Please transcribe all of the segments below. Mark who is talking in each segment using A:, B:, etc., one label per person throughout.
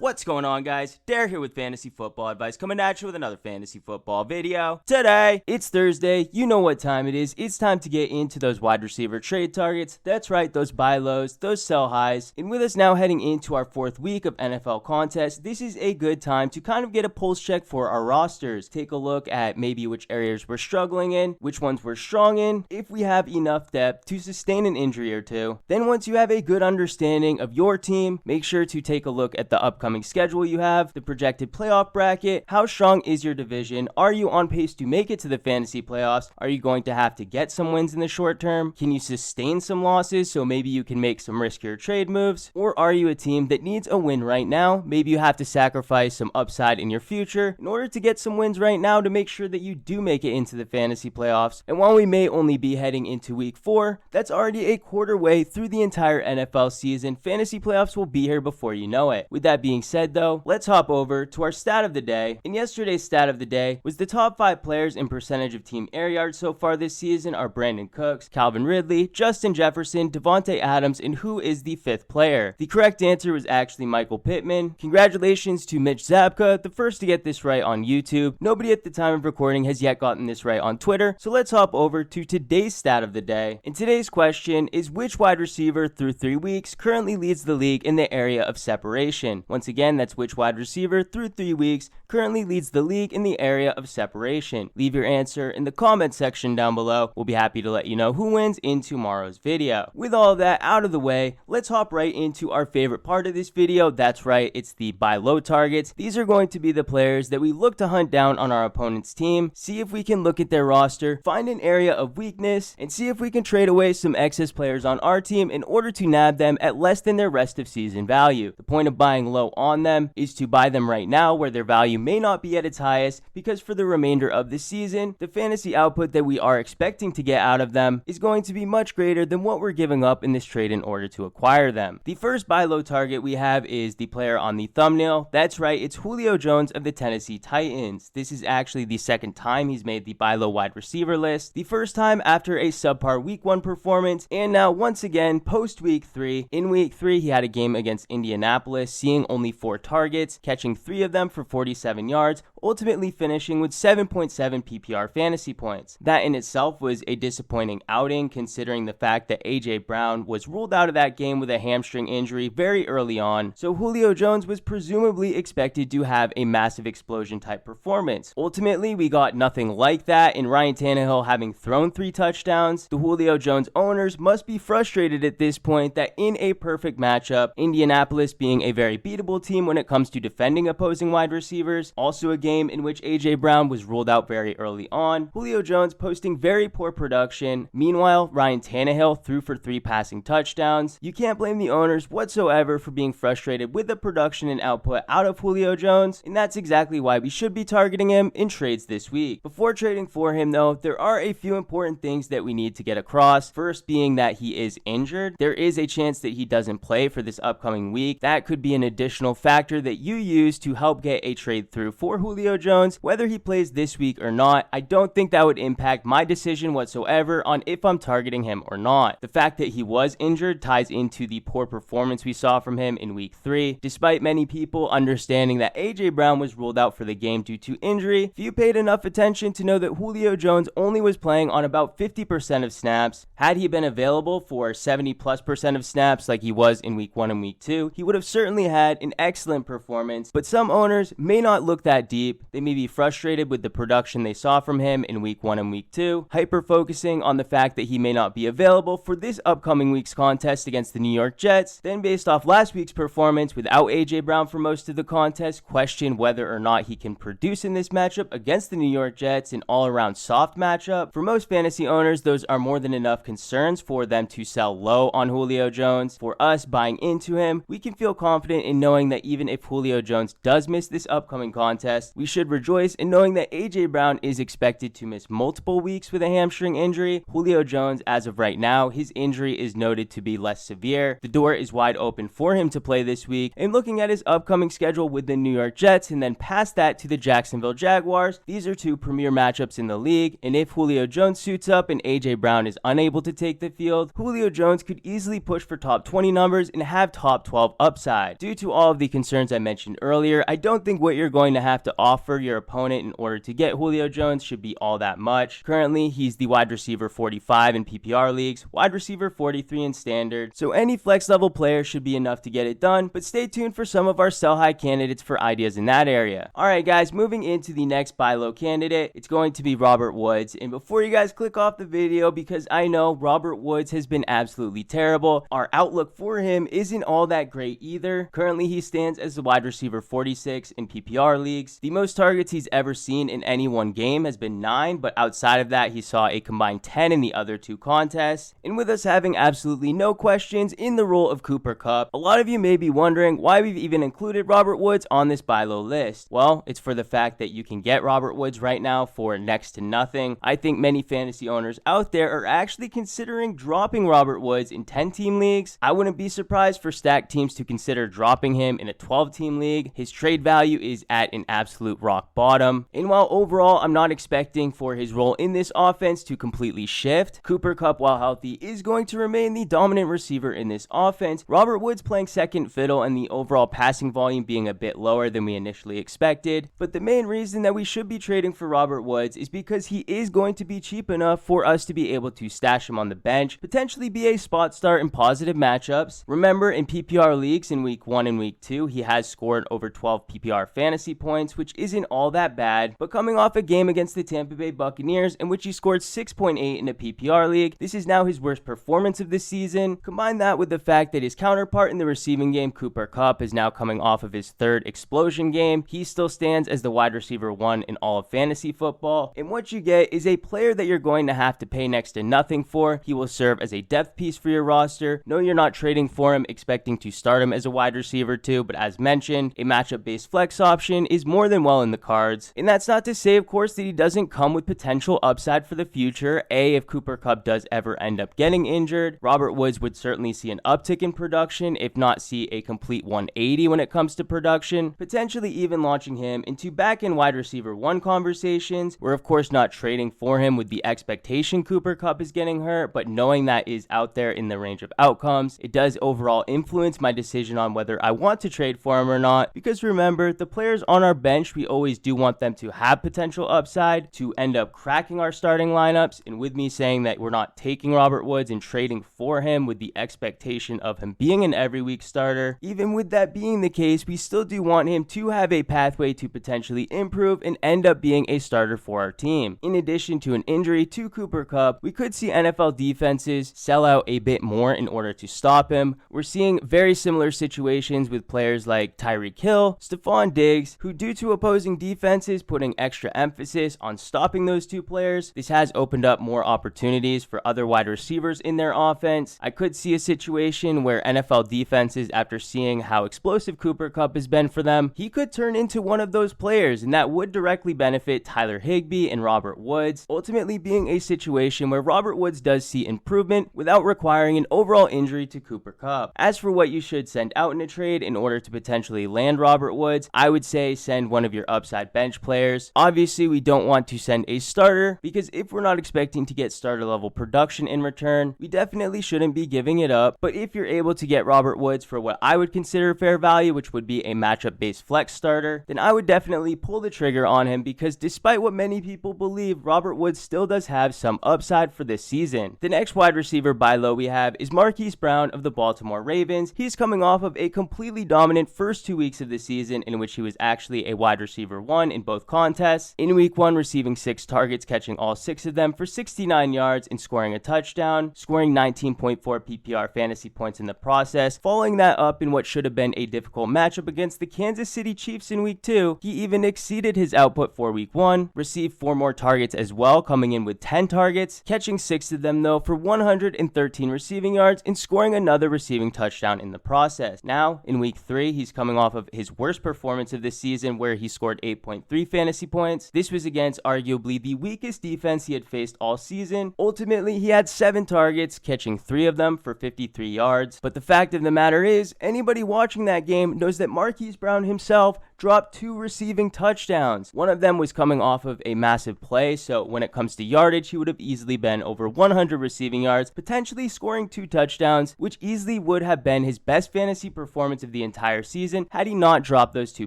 A: What's going on, guys? Dare here with Fantasy Football Advice, coming at you with another fantasy football video. Today, it's Thursday. You know what time it is. It's time to get into those wide receiver trade targets. That's right, those buy lows, those sell highs. And with us now heading into our fourth week of NFL contests, this is a good time to kind of get a pulse check for our rosters. Take a look at maybe which areas we're struggling in, which ones we're strong in, if we have enough depth to sustain an injury or two. Then once you have a good understanding of your team, make sure to take a look at the upcoming schedule you have, the projected playoff bracket, how strong is your division, are you on pace to make it to the fantasy playoffs, are you going to have to get some wins in the short term, can you sustain some losses so maybe you can make some riskier trade moves, or are you a team that needs a win right now, maybe you have to sacrifice some upside in your future in order to get some wins right now to make sure that you do make it into the fantasy playoffs. And while we may only be heading into week 4, that's already a quarter way through the entire NFL season. Fantasy playoffs will be here before you know it. With that being said though, let's hop over to our stat of the day. And yesterday's stat of the day was the top 5 players in percentage of team air yards so far this season are Brandin Cooks, Calvin Ridley, Justin Jefferson, Devontae Adams, and who is the 5th player? The correct answer was actually Michael Pittman. Congratulations to Mitch Zabka, the first to get this right on YouTube. Nobody at the time of recording has yet gotten this right on Twitter. So let's hop over to today's stat of the day. And today's question is, which wide receiver through 3 weeks currently leads the league in the area of separation? Once again, that's which wide receiver through 3 weeks currently leads the league in the area of separation. Leave your answer in the comment section down below. We'll be happy to let you know who wins in tomorrow's video. With all of that out of the way, let's hop right into our favorite part of this video. That's right, it's the buy low targets. These are going to be the players that we look to hunt down on our opponent's team, see if we can look at their roster, find an area of weakness, and see if we can trade away some excess players on our team in order to nab them at less than their rest of season value. The point of buying low on them is to buy them right now where their value may not be at its highest, because for the remainder of the season, the fantasy output that we are expecting to get out of them is going to be much greater than what we're giving up in this trade in order to acquire them. The first buy low target we have is the player on the thumbnail. That's right, it's Julio Jones of the Tennessee Titans. This is actually the second time he's made the buy low wide receiver list. The first time after a subpar week 1 performance, and now once again post week 3. In week 3, he had a game against Indianapolis, seeing only 4 targets, catching 3 of them for 47 yards, ultimately finishing with 7.7 PPR fantasy points. That in itself was a disappointing outing, considering the fact that AJ Brown was ruled out of that game with a hamstring injury very early on, so Julio Jones was presumably expected to have a massive explosion type performance. Ultimately, we got nothing like that, and Ryan Tannehill having thrown 3 touchdowns. The Julio Jones owners must be frustrated at this point that in a perfect matchup, Indianapolis being a very beatable team when it comes to defending opposing wide receivers, also a game in which AJ Brown was ruled out very early on, Julio Jones posting very poor production. Meanwhile, Ryan Tannehill threw for 3 passing touchdowns. You can't blame the owners whatsoever for being frustrated with the production and output out of Julio Jones, and that's exactly why we should be targeting him in trades this week. Before trading for him though, there are a few important things that we need to get across. First being that he is injured. There is a chance that he doesn't play for this upcoming week. That could be an additional factor that you use to help get a trade through for Julio Jones. Whether he plays this week or not, I don't think that would impact my decision whatsoever on if I'm targeting him or not. The fact that he was injured ties into the poor performance we saw from him in week 3. Despite many people understanding that AJ Brown was ruled out for the game due to injury, if you paid enough attention to know that Julio Jones only was playing on about 50% of snaps, had he been available for 70+% of snaps like he was in week 1 and week 2, he would have certainly had an excellent performance. But some owners may not look that deep. They may be frustrated with the production they saw from him in week 1 and week 2, hyper-focusing on the fact that he may not be available for this upcoming week's contest against the New York Jets. Then based off last week's performance without AJ Brown for most of the contest, question whether or not he can produce in this matchup against the New York Jets, an all-around soft matchup. For most fantasy owners, those are more than enough concerns for them to sell low on Julio Jones. For us buying into him, we can feel confident in knowing that even if Julio Jones does miss this upcoming contest, we should rejoice in knowing that AJ Brown is expected to miss multiple weeks with a hamstring injury. Julio Jones, as of right now, his injury is noted to be less severe. The door is wide open for him to play this week, and looking at his upcoming schedule with the New York Jets and then past that to the Jacksonville Jaguars, these are two premier matchups in the league, and if Julio Jones suits up and AJ Brown is unable to take the field, Julio Jones could easily push for top 20 numbers and have top 12 upside. Due to all of the concerns I mentioned earlier, I don't think what you're going to have to offer your opponent in order to get Julio Jones should be all that much. Currently, he's the wide receiver 45 in PPR leagues, wide receiver 43 in standard, so any flex level player should be enough to get it done, but stay tuned for some of our sell high candidates for ideas in that area. Alright guys, moving into the next buy low candidate, it's going to be Robert Woods, and before you guys click off the video, because I know Robert Woods has been absolutely terrible, our outlook for him isn't all that great either. Currently, he stands as the wide receiver 46 in PPR leagues. The most targets he's ever seen in any one game has been 9, but outside of that, he saw a combined 10 in the other two contests. And with us having absolutely no questions in the role of Cooper Kupp, a lot of you may be wondering why we've even included Robert Woods on this buy low list. Well, it's for the fact that you can get Robert Woods right now for next to nothing. I think many fantasy owners out there are actually considering dropping Robert Woods in 10-team leagues. I wouldn't be surprised for stacked teams to consider dropping him in a 12-team league. His trade value is at an absolute rock bottom. And while overall I'm not expecting for his role in this offense to completely shift, Cooper Kupp, while healthy, is going to remain the dominant receiver in this offense. Robert Woods playing second fiddle and the overall passing volume being a bit lower than we initially expected. But the main reason that we should be trading for Robert Woods is because he is going to be cheap enough for us to be able to stash him on the bench, potentially be a spot start in positive matchups. Remember, in PPR leagues in week 1 and week 2, he has scored over 12 PPR fantasy points, which isn't all that bad, but coming off a game against the Tampa Bay Buccaneers in which he scored 6.8 in a PPR league, this is now his worst performance of this season. Combine that with the fact that his counterpart in the receiving game, Cooper Kupp, is now coming off of his third explosion game. He still stands as the wide receiver 1 in all of fantasy football, and what you get is a player that you're going to have to pay next to nothing for. He will serve as a depth piece for your roster. No, you're not trading for him expecting to start him as a wide receiver 2, but as mentioned, a matchup based flex option is more than well in the cards. And that's not to say, of course, that he doesn't come with potential upside for the future. If Cooper Kupp does ever end up getting injured, Robert Woods would certainly see an uptick in production, if not see a complete 180 when it comes to production, potentially even launching him into back-end wide receiver 1 conversations. We're of course not trading for him with the expectation Cooper Kupp is getting hurt, but knowing that is out there in the range of outcomes, it does overall influence my decision on whether I want to trade for him or not, because remember, the players on our bench, we always do want them to have potential upside to end up cracking our starting lineups. And with me saying that we're not taking Robert Woods and trading for him with the expectation of him being an every week starter, even with that being the case, we still do want him to have a pathway to potentially improve and end up being a starter for our team. In addition to an injury to Cooper Kupp, we could see NFL defenses sell out a bit more in order to stop him. We're seeing very similar situations with players like Tyreek Hill, Stephon Diggs, who due to opposing defenses putting extra emphasis on stopping those two players, this has opened up more opportunities for other wide receivers in their offense. I could see a situation where NFL defenses, after seeing how explosive Cooper Kupp has been for them, he could turn into one of those players, and that would directly benefit Tyler Higbee and Robert Woods, ultimately being a situation where Robert Woods does see improvement without requiring an overall injury to Cooper Kupp. As for what you should send out in a trade in order to potentially land Robert Woods, I would say send one of your upside bench players. Obviously, we don't want to send a starter, because if we're not expecting to get starter level production in return, we definitely shouldn't be giving it up. But if you're able to get Robert Woods for what I would consider fair value, which would be a matchup based flex starter, then I would definitely pull the trigger on him, because despite what many people believe, Robert Woods still does have some upside for this season. The next wide receiver buy low we have is Marquise Brown of the Baltimore Ravens. He's coming off of a completely dominant first 2 weeks of the season in which he was actually a wide receiver 1 in both contests. In week 1, receiving 6 targets, catching all 6 of them for 69 yards and scoring a touchdown, scoring 19.4 PPR fantasy points in the process. Following that up in what should have been a difficult matchup against the Kansas City Chiefs in week 2, he even exceeded his output for week 1, received 4 more targets as well, coming in with 10 targets, catching 6 of them though for 113 receiving yards and scoring another receiving touchdown in the process. Now, in week 3, he's coming off of his worst performance of this season, where he he scored 8.3 fantasy points. This was against arguably the weakest defense he had faced all season. Ultimately, he had 7 targets, catching 3 of them for 53 yards. But the fact of the matter is, anybody watching that game knows that Marquise Brown himself dropped 2 receiving touchdowns. One of them was coming off of a massive play, so when it comes to yardage, he would have easily been over 100 receiving yards, potentially scoring 2 touchdowns, which easily would have been his best fantasy performance of the entire season had he not dropped those 2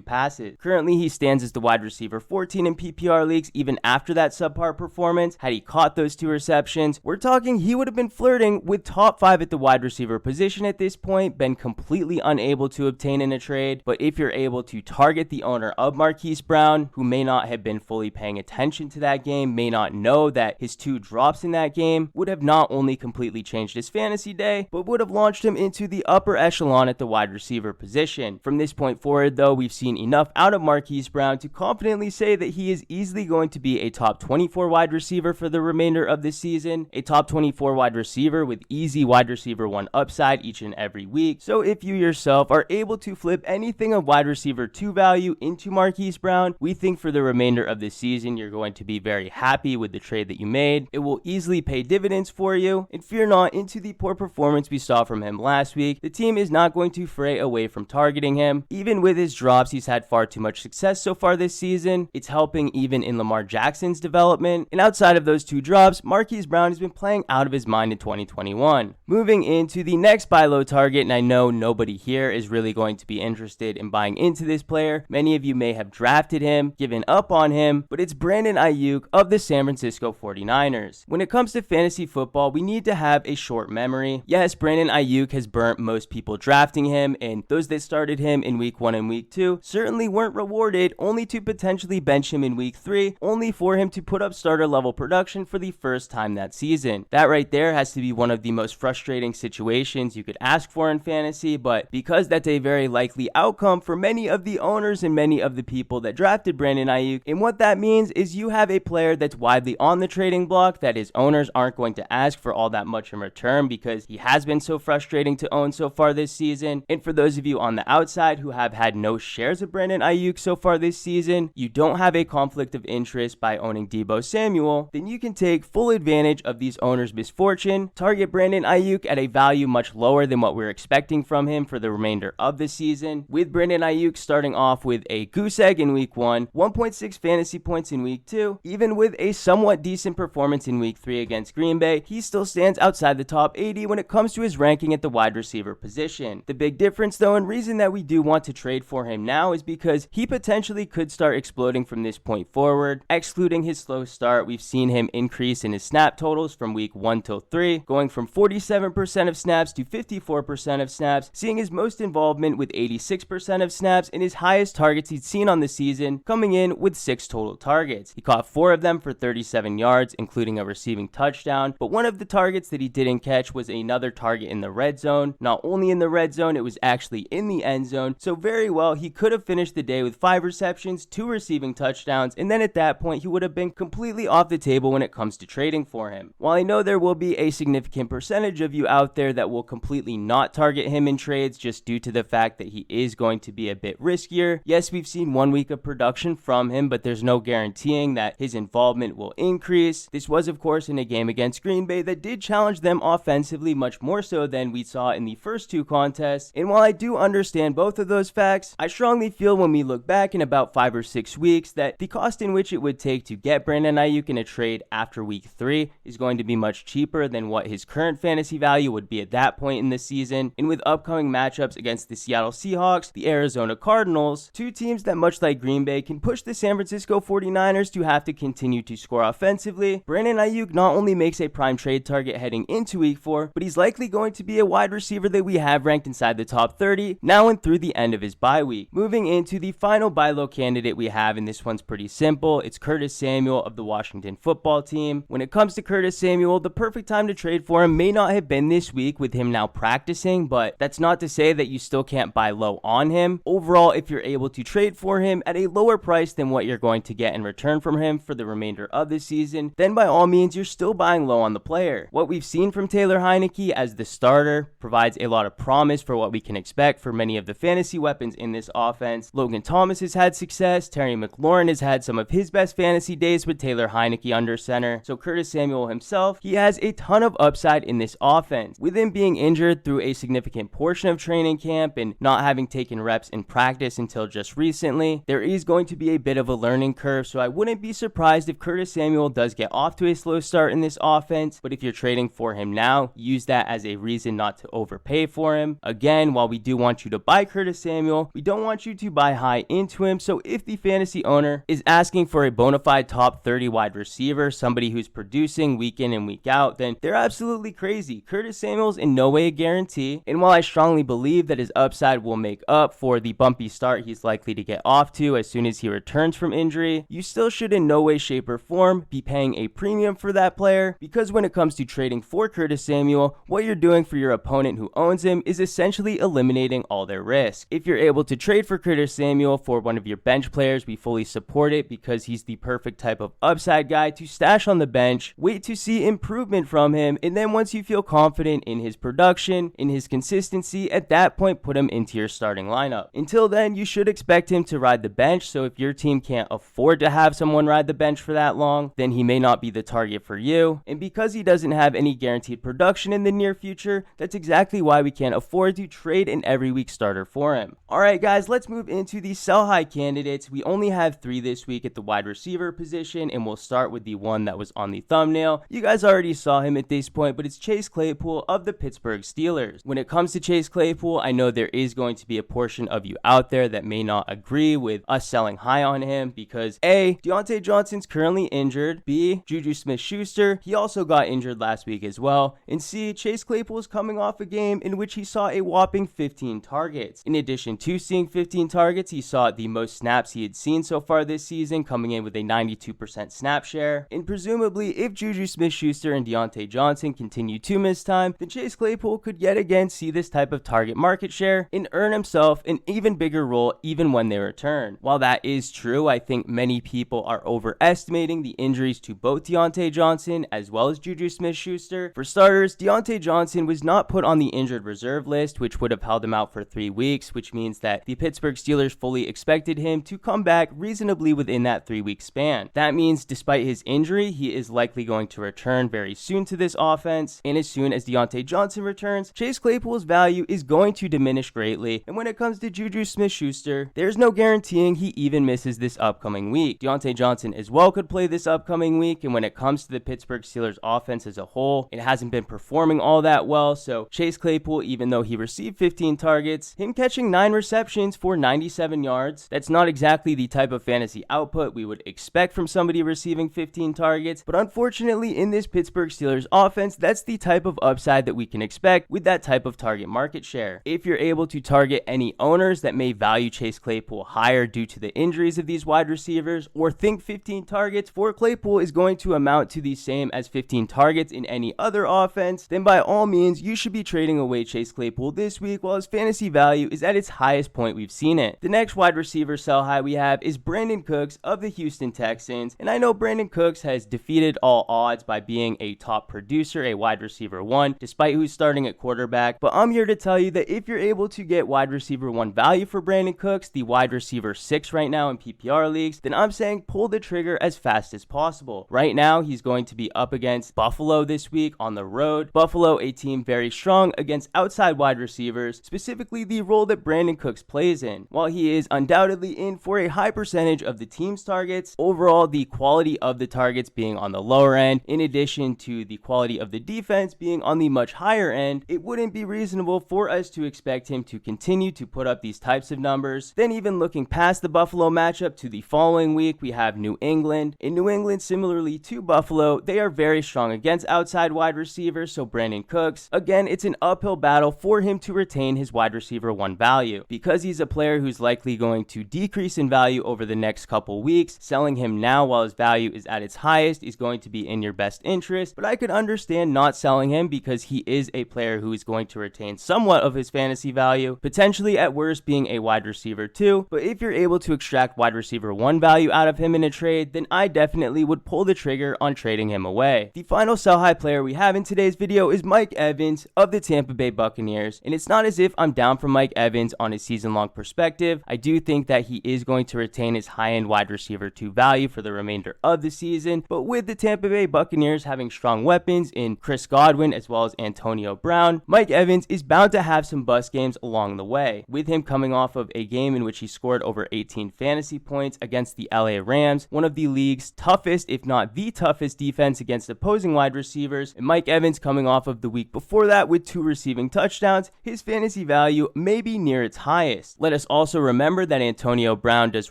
A: passes. Currently, he stands as the wide receiver 14 in PPR leagues even after that subpar performance. Had he caught those 2 receptions, we're talking he would have been flirting with top 5 at the wide receiver position at this point, been completely unable to obtain in a trade. But if you're able to target the owner of Marquise Brown, who may not have been fully paying attention to that game, may not know that his 2 drops in that game would have not only completely changed his fantasy day, but would have launched him into the upper echelon at the wide receiver position. From this point forward, though, we've seen enough out of Marquise Brown to confidently say that he is easily going to be a top 24 wide receiver for the remainder of the season, a top 24 wide receiver with easy wide receiver 1 upside each and every week. So if you yourself are able to flip anything of wide receiver 2 value into Marquise Brown, we think for the remainder of the season you're going to be very happy with the trade that you made. It will easily pay dividends for you, and fear not, into the poor performance we saw from him last week, the team is not going to fray away from targeting him. Even with his drops, he's had far too much success so far this season. It's helping even in Lamar Jackson's development, and outside of those 2 drops, Marquise Brown has been playing out of his mind in 2021. Moving into the next buy low target, and I know nobody here is really going to be interested in buying into this player. Many of you may have drafted him, given up on him, but it's Brandin Aiyuk of the San Francisco 49ers. When it comes to fantasy football, we need to have a short memory. Yes, Brandin Aiyuk has burnt most people drafting him, and those that started him in week 1 and week 2 certainly weren't rewarded, only to potentially bench him in week 3, only for him to put up starter level production for the first time that season. That right there has to be one of the most frustrating situations you could ask for in fantasy, but because that's a very likely outcome for many of the owners and many of the people that drafted Brandin Aiyuk, and what that means is you have a player that's widely on the trading block that his owners aren't going to ask for all that much in return because he has been so frustrating to own so far this season. And for those of you on the outside who have had no shares of Brandin Aiyuk so far this season, you don't have a conflict of interest by owning Deebo Samuel, then you can take full advantage of these owners' misfortune, target Brandin Aiyuk at a value much lower than what we're expecting from him for the remainder of the season, with Brandin Aiyuk starting off with a goose egg in week 1, 1.6 fantasy points in week 2, even with a somewhat decent performance in week 3 against Green Bay, he still stands outside the top 80 when it comes to his ranking at the wide receiver position. The big difference though, and reason that we do want to trade for him now, is because he potentially could start exploding from this point forward. Excluding his slow start, we've seen him increase in his snap totals from week 1 till 3, going from 47% of snaps to 54% of snaps, seeing his most involvement with 86% of snaps, and his highest targets he'd seen on the season, coming in with 6 total targets. He caught 4 of them for 37 yards, including a receiving touchdown, but one of the targets that he didn't catch was another target in the red zone. Not only in the red zone, it was actually in the end zone, so very well he could have finished the day with 5 receptions, 2 receiving touchdowns, and then at that point he would have been completely off the table when it comes to trading for him. While I know there will be a significant percentage of you out there that will completely not target him in trades just due to the fact that he is going to be a bit riskier, yes, we've seen 1 week of production from him, but there's no guaranteeing that his involvement will increase. This was of course in a game against Green Bay that did challenge them offensively much more so than we saw in the first 2 contests, and while I do understand both of those facts, I strongly feel when we look back in about 5 or 6 weeks that the cost in which it would take to get Brandin Aiyuk in a trade after week 3 is going to be much cheaper than what his current fantasy value would be at that point in the season. And with upcoming matchups against the Seattle Seahawks, the Arizona Cardinals, 2 teams that much like Green Bay can push the San Francisco 49ers to have to continue to score offensively, Brandin Aiyuk not only makes a prime trade target heading into week 4, but he's likely going to be a wide receiver that we have ranked inside the top 30 now and through the end of his bye week. Moving into the final buy low candidate we have, and this one's pretty simple, it's Curtis Samuel of the Washington Football Team. When it comes to Curtis Samuel, the perfect time to trade for him may not have been this week with him now practicing, but that's not to say that you still can't buy low on him. Overall, if you're able to trade for him at a lower price than what you're going to get in return from him for the remainder of the season, then by all means you're still buying low on the player. What we've seen from Taylor Heinicke as the starter provides a lot of promise for what we can expect for many of the fantasy weapons in this offense. Logan Thomas has had success. Terry McLaurin has had some of his best fantasy days with Taylor Heinicke under center. So Curtis Samuel himself, he has a ton of upside in this offense. With him being injured through a significant portion of training camp and not having taken reps in practice until just recently, there is going to be a bit of a learning curve, so I wouldn't be surprised if Curtis Samuel does get off to a slow start in this offense, but if you're trading for him now, use that as a reason not to overpay for him. Again, while we do want you to buy Curtis Samuel, we don't want you to buy high into him, so if the fantasy owner is asking for a bona fide top 30 wide receiver, somebody who's producing week in and week out, then they're absolutely crazy. Curtis Samuel's in no way a guarantee, and while I strongly believe that his upside will make up for the bumpy start he's likely to get off to as soon as he returns from injury, you still should in no way, shape, or form be paying a premium for that player, because when it comes to trading for Curtis Samuel, what you're doing for your opponent who owns him is essentially eliminating all their risk. If you're able to trade for Curtis Samuel for one of your bench players, we fully support it because he's the perfect type of upside guy to stash on the bench, wait to see improvement from him, and then once you feel confident in his production, in his consistency, at that point put him into your starting lineup. Until then, you should expect him to ride the bench, so if your team can't afford to have someone ride the bench for that long, then he may not be the target for you. And because he doesn't have any guaranteed production in the near future, that's exactly why we can't afford to trade an every week starter for him. Alright guys, let's move into the sell high candidates. We only have 3 this week at the wide receiver position, and we'll start with the one that was on the thumbnail. You guys already saw him at this point, but it's Chase Claypool of the Pittsburgh Steelers. When it comes to Chase Claypool, I know there is going to be a portion of you out there that may not agree with us selling high on him because A, Deontay Johnson's currently injured, B, Juju Smith-Schuster, he also got injured last week as well, and C, Chase Claypool is coming off a game in which he saw a whopping 15 targets. In addition to seeing 15 targets, he saw the most snaps he had seen so far this season, coming in with a 92% snap share, and presumably if Juju Smith-Schuster and Deontay Johnson continue to miss time, then Chase Claypool could yet again see this type of target market share and earn himself an even bigger role even when they return. While that is true, I think many people are overestimating the injuries to both Deontay Johnson as well as Juju Smith-Schuster. For starters, Deontay Johnson was not put on the injured reserve list, which would have held him out for 3 weeks, which means that the Pittsburgh Steelers fully expected him to come back reasonably within that 3-week span. That means despite his injury, he is likely going to return very soon to this offense, and as soon as Deontay Johnson returns, Chase Claypool's value is going to diminish greatly, and when it comes to Juju Smith-Schuster, there's no guaranteeing he even misses this upcoming week. Deontay Johnson as well could play this upcoming week, and when it comes to the Pittsburgh Steelers offense as a whole, it hasn't been performing all that well, so Chase Claypool, even though he received 15 targets, him catching 9 receptions for 97 yards, that's not exactly the type of fantasy output we would expect from somebody receiving 15 targets, but unfortunately in this Pittsburgh Steelers offense, that's the type of upside that we can expect with that type of target market share. If you're able to target any owners that may value Chase Claypool higher due to the injuries of these wide receivers, or think 15 targets for Claypool is going to amount to the same as 15 targets in any other offense, then by all means, you should be trading away Chase Claypool this week while his fantasy value is at its highest point we've seen it. The next wide receiver sell high we have is Brandin Cooks of the Houston Texans, and I know Brandin Cooks has defeated all odds by being a top producer, a wide receiver 1, despite who's starting at quarterback, but I'm here to tell you that if you're able to get wide receiver 1 value for Brandin Cooks, the wide receiver 6 right now in PPR leagues, then I'm saying pull the trigger as fast as possible. Right now, he's going to be up against Buffalo this week on the road. Buffalo, a team very strong against outside wide receivers, specifically the role that Brandin Cooks plays in. While he is undoubtedly in for a high percentage of the team's targets, overall the quality of the targets being on the lower end, in addition to the quality of the defense being on the much higher end, it wouldn't be reasonable for us to expect him to continue to put up these types of numbers. Then even looking past the Buffalo matchup to the following week, we have New England. In New England, similarly to Buffalo, they are very strong against outside wide receivers, so Brandin Cooks, again, it's an uphill battle for him to retain his wide receiver 1 value. Because he's a player who's likely going to decrease in value over the next couple weeks, selling him now while his value is at its highest is going to be in your best interest, but I could understand not selling him because he is a player who is going to retain somewhat of his fantasy value, potentially at worst being a wide receiver receiver 2, but if you're able to extract wide receiver 1 value out of him in a trade, then I definitely would pull the trigger on trading him away. The final sell high player we have in today's video is Mike Evans of the Tampa Bay Buccaneers, and it's not as if I'm down for Mike Evans on a season-long perspective. I do think that he is going to retain his high-end wide receiver 2 value for the remainder of the season, but with the Tampa Bay Buccaneers having strong weapons in Chris Godwin as well as Antonio Brown, Mike Evans is bound to have some bust games along the way, with him coming off of a game in which he scored over 18 fantasy points against the LA Rams, one of the league's toughest, if not the toughest defense against opposing wide receivers, and Mike Evans coming off of the week before that with 2 receiving touchdowns. His fantasy value may be near its highest. Let us also remember that Antonio Brown does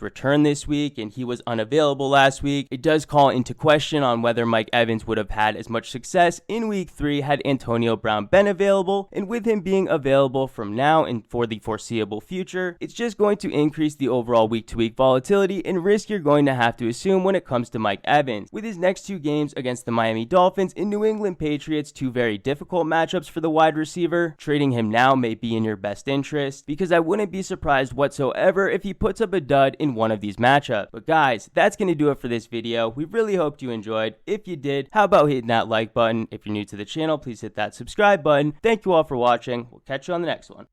A: return this week, and he was unavailable last week. It does call into question on whether Mike Evans would have had as much success in week 3 had Antonio Brown been available, and with him being available from now and for the foreseeable future, it's just going to increase the overall week-to-week volatility and risk you're going to have to assume when it comes to Mike Evans. With his next 2 games against the Miami Dolphins and New England Patriots, 2 very difficult matchups for the wide receiver, trading him now may be in your best interest, because I wouldn't be surprised whatsoever if he puts up a dud in one of these matchups. But guys, that's going to do it for this video. We really hoped you enjoyed. If you did, how about hitting that like button? If you're new to the channel, please hit that subscribe button. Thank you all for watching. We'll catch you on the next one.